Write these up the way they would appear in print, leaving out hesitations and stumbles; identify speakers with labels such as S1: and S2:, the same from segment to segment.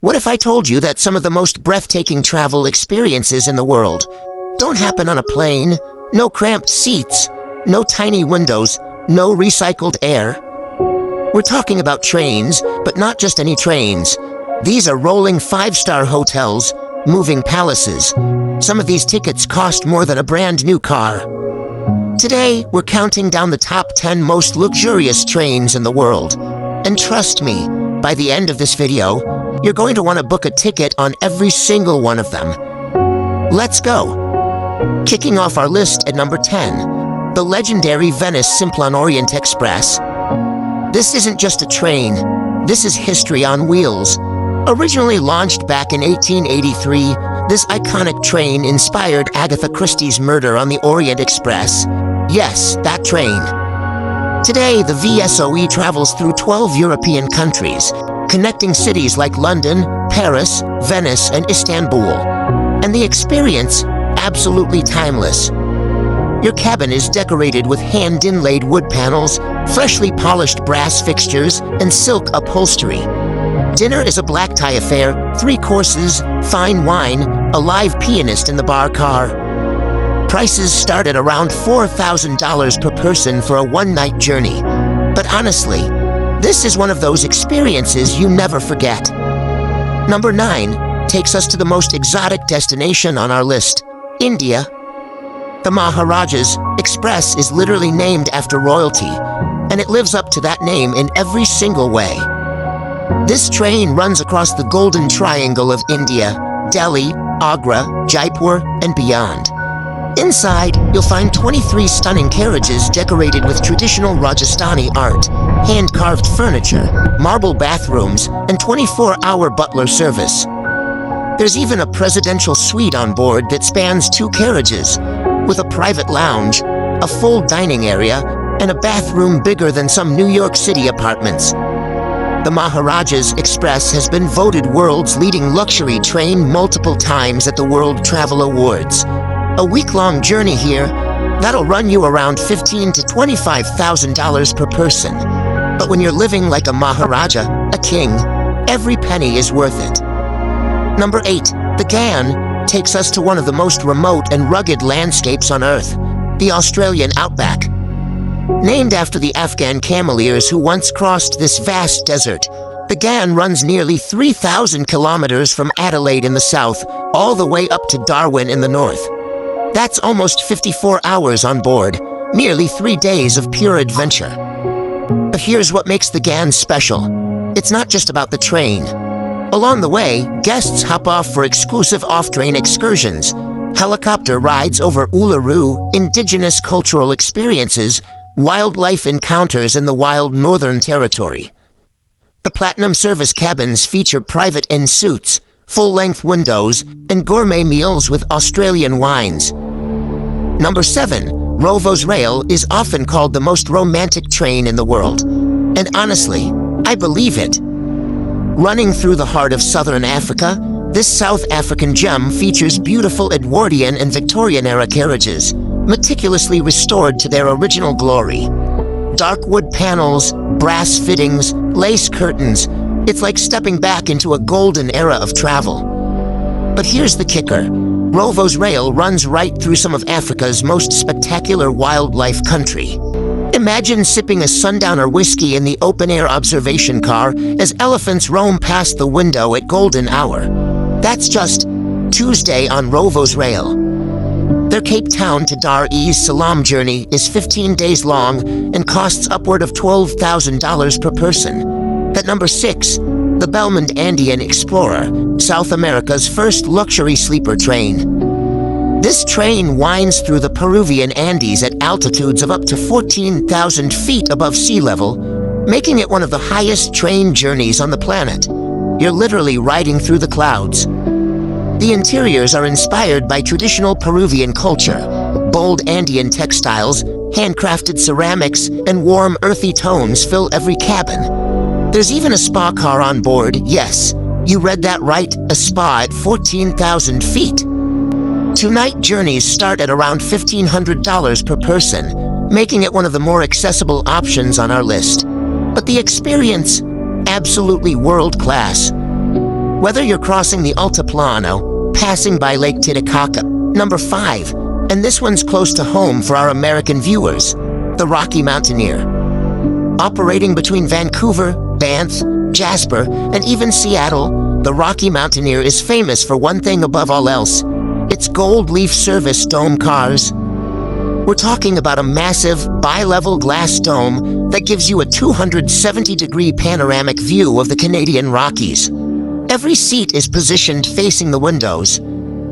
S1: What if I told you that some of the most breathtaking travel experiences in the world don't happen on a plane? No cramped seats, no tiny windows, no recycled air. We're talking about trains, but not just any trains. These are rolling five-star hotels, moving palaces. Some of these tickets cost more than a brand new car. Today, we're counting down the top 10 most luxurious trains in the world. And trust me, by the end of this video, you're going to want to book a ticket on every single one of them. Let's go! Kicking off our list at number 10, the legendary Venice Simplon-Orient-Express. This isn't just a train, this is history on wheels. Originally launched back in 1883, this iconic train inspired Agatha Christie's murder on the Orient Express. Yes, that train. Today, the VSOE travels through 12 European countries, connecting cities like London, Paris, Venice, and Istanbul. And the experience, absolutely timeless. Your cabin is decorated with hand-inlaid wood panels, freshly polished brass fixtures, and silk upholstery. Dinner is a black tie affair, 3 courses, fine wine, a live pianist in the bar car. Prices start at around $4,000 per person for a one-night journey. But honestly, this is one of those experiences you never forget. Number 9 takes us to the most exotic destination on our list, India. The Maharajas Express is literally named after royalty, and it lives up to that name in every single way. This train runs across the Golden Triangle of India, Delhi, Agra, Jaipur, and beyond. Inside, you'll find 23 stunning carriages decorated with traditional Rajasthani art, hand-carved furniture, marble bathrooms, and 24-hour butler service. There's even a presidential suite on board that spans 2 carriages, with a private lounge, a full dining area, and a bathroom bigger than some New York City apartments. The Maharajas Express has been voted world's leading luxury train multiple times at the World Travel Awards. A week-long journey here, that'll run you around $15,000 to $25,000 per person. But when you're living like a Maharaja, a king, every penny is worth it. Number 8, the GAN takes us to one of the most remote and rugged landscapes on Earth, the Australian outback. Named after the Afghan cameleers who once crossed this vast desert, the GAN runs nearly 3,000 kilometers from Adelaide in the south, all the way up to Darwin in the north. That's almost 54 hours on board, nearly 3 days of pure adventure. But here's what makes the GAN special. It's not just about the train. Along the way, guests hop off for exclusive off-train excursions, helicopter rides over Uluru, indigenous cultural experiences, wildlife encounters in the wild Northern Territory. The Platinum Service cabins feature private en-suites, full-length windows, and gourmet meals with Australian wines. Number 7, Rovos Rail is often called the most romantic train in the world. And honestly, I believe it. Running through the heart of southern Africa, this South African gem features beautiful Edwardian and Victorian-era carriages, meticulously restored to their original glory. Dark wood panels, brass fittings, lace curtains. It's like stepping back into a golden era of travel. But here's the kicker. Rovos Rail runs right through some of Africa's most spectacular wildlife country. Imagine sipping a sundowner whiskey in the open-air observation car as elephants roam past the window at golden hour. That's just Tuesday on Rovos Rail. Their Cape Town to Dar es Salaam journey is 15 days long and costs upward of $12,000 per person. At number 6, the Belmond Andean Explorer, South America's first luxury sleeper train. This train winds through the Peruvian Andes at altitudes of up to 14,000 feet above sea level, making it one of the highest train journeys on the planet. You're literally riding through the clouds. The interiors are inspired by traditional Peruvian culture, bold Andean textiles, handcrafted ceramics, and warm, earthy tones fill every cabin. There's even a spa car on board, yes, you read that right, a spa at 14,000 feet. 2-night journeys start at around $1,500 per person, making it one of the more accessible options on our list. But the experience, absolutely world-class. Whether you're crossing the Altiplano, passing by Lake Titicaca, number 5, and this one's close to home for our American viewers, the Rocky Mountaineer. Operating between Vancouver, Banff, Jasper, and even Seattle, the Rocky Mountaineer is famous for one thing above all else: its gold leaf service dome cars. We're talking about a massive, bi-level glass dome that gives you a 270-degree panoramic view of the Canadian Rockies. Every seat is positioned facing the windows.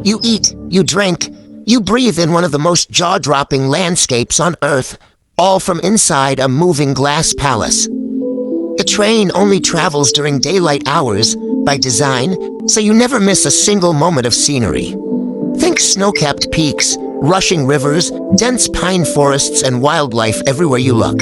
S1: You eat, you drink, you breathe in one of the most jaw-dropping landscapes on Earth, all from inside a moving glass palace. The train only travels during daylight hours by design, so you never miss a single moment of scenery. Think snow-capped peaks, rushing rivers, dense pine forests, and wildlife everywhere you look.